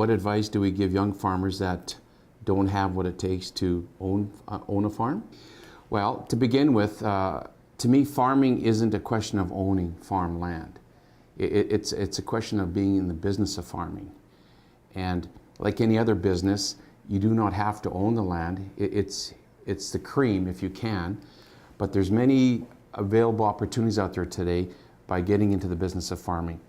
what advice do we give young farmers that don't have what it takes to own a farm? Well, to begin with, to me, farming isn't a question of owning farmland. It's a question of being in the business of farming. And like any other business, you do not have to own the land. It's the cream if you can, but there's many available opportunities out there today by getting into the business of farming.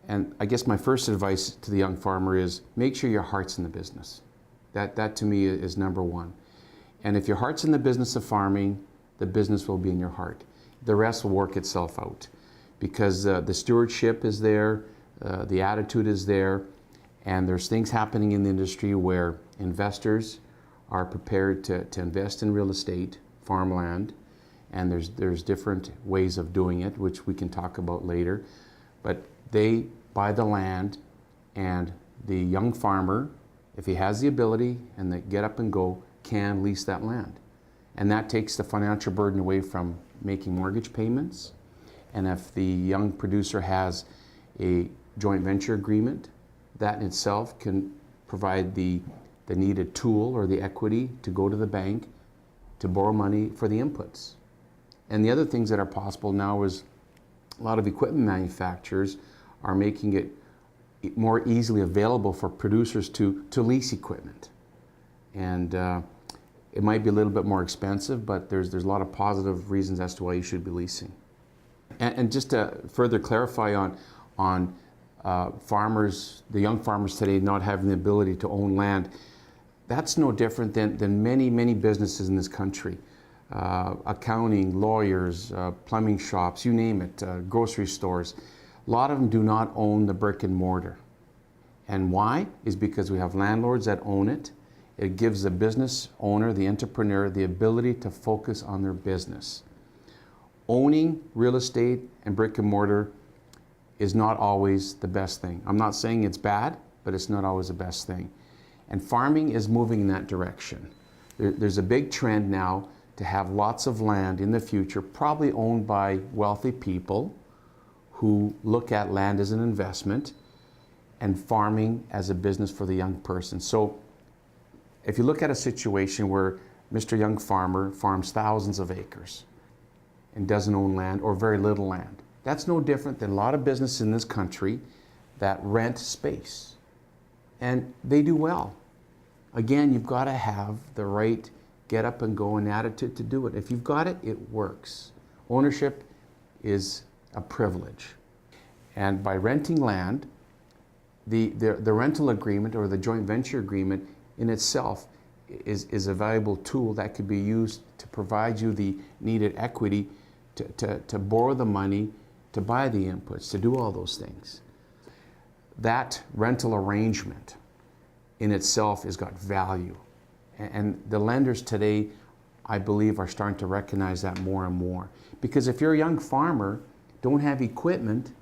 And I guess my first advice to the young farmer is make sure your heart's in the business. That to me is number one. And if your heart's in the business of farming, the business will be in your heart. The rest will work itself out because the stewardship is there, the attitude is there, and there's things happening in the industry where investors are prepared to invest in real estate, farmland, and there's different ways of doing it, which we can talk about later. But they buy the land, and the young farmer, if he has the ability and the get up and go, can lease that land. And that takes the financial burden away from making mortgage payments. And if the young producer has a joint venture agreement, that in itself can provide the needed tool or the equity to go to the bank to borrow money for the inputs. And the other things that are possible now is a lot of equipment manufacturers are making it more easily available for producers to lease equipment. And it might be a little bit more expensive, but there's a lot of positive reasons as to why you should be leasing. And just to further clarify on farmers, the young farmers today not having the ability to own land, that's no different than many businesses in this country. Accounting, lawyers, plumbing shops, you name it, grocery stores. A lot of them do not own the brick and mortar. And why? Is because we have landlords that own it. It gives the business owner, the entrepreneur, the ability to focus on their business. Owning real estate and brick and mortar is not always the best thing. I'm not saying it's bad, but it's not always the best thing. And farming is moving in that direction. There's a big trend now to have lots of land in the future, probably owned by wealthy people who look at land as an investment and farming as a business for the young person. So if you look at a situation where Mr. Young Farmer farms thousands of acres and doesn't own land or very little land, that's no different than a lot of businesses in this country that rent space. And they do well. Again, you've got to have the right get up and go and attitude to do it. If you've got it, it works. Ownership is a privilege. And by renting land, the rental agreement or the joint venture agreement in itself is a valuable tool that could be used to provide you the needed equity to borrow the money, to buy the inputs, to do all those things. That rental arrangement in itself has got value. And the lenders today, I believe, are starting to recognize that more and more. Because if you're a young farmer, don't have equipment,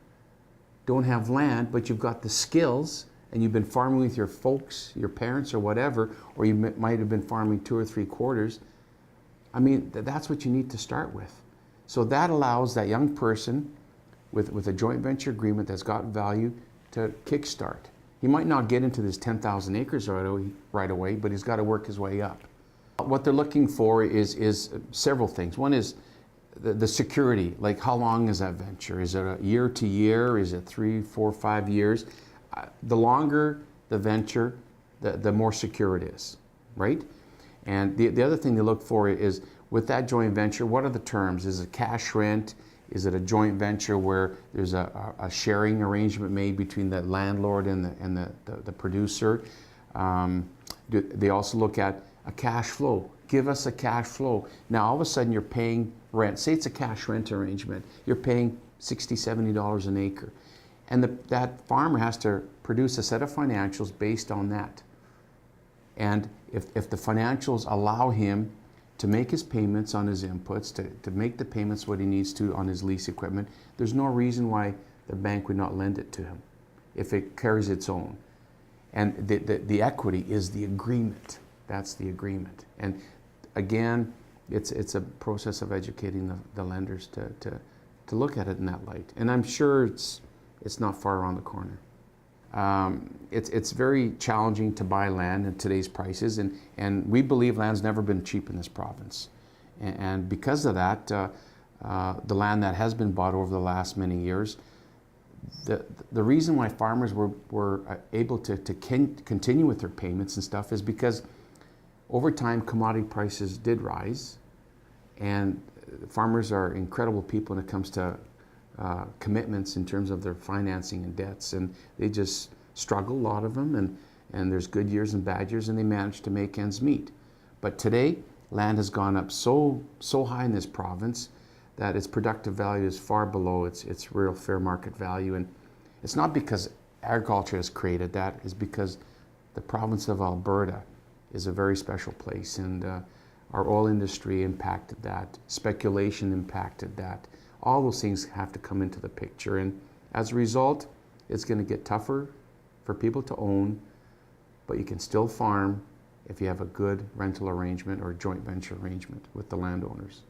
don't have land, but you've got the skills, and you've been farming with your folks, your parents or whatever, or you might have been farming 2 or 3 quarters, I mean, that's what you need to start with. So that allows that young person with a joint venture agreement that's got value to kickstart. He might not get into this 10,000 acres right away, but he's got to work his way up. What they're looking for is several things. One is the security, like how long is that venture? Is it a year to year? Is it 3, 4, 5 years? The longer the venture, the more secure it is, right? And the other thing they look for is with that joint venture, what are the terms? Is it cash rent? Is it a joint venture where there's a sharing arrangement made between the landlord and the producer? They also look at a cash flow. Give us a cash flow. Now all of a sudden you're paying rent. Say it's a cash rent arrangement. You're paying $60, $70 an acre. And that farmer has to produce a set of financials based on that. And if the financials allow him to make his payments on his inputs, to make the payments what he needs to on his lease equipment, there's no reason why the bank would not lend it to him if it carries its own. And the equity is the agreement. That's the agreement. And again, it's a process of educating the lenders to look at it in that light. And I'm sure it's not far around the corner. It's very challenging to buy land at today's prices, and we believe land's never been cheap in this province. And because of that, the land that has been bought over the last many years, the reason why farmers were able to continue with their payments and stuff is because over time commodity prices did rise, and farmers are incredible people when it comes to commitments in terms of their financing and debts, and they just struggle, a lot of them, and there's good years and bad years, and they manage to make ends meet. But today, land has gone up so high in this province that its productive value is far below its real fair market value. And it's not because agriculture has created that, it's because the province of Alberta is a very special place, and our oil industry impacted that, speculation impacted that. All those things have to come into the picture, and as a result, it's going to get tougher for people to own, but you can still farm if you have a good rental arrangement or joint venture arrangement with the landowners.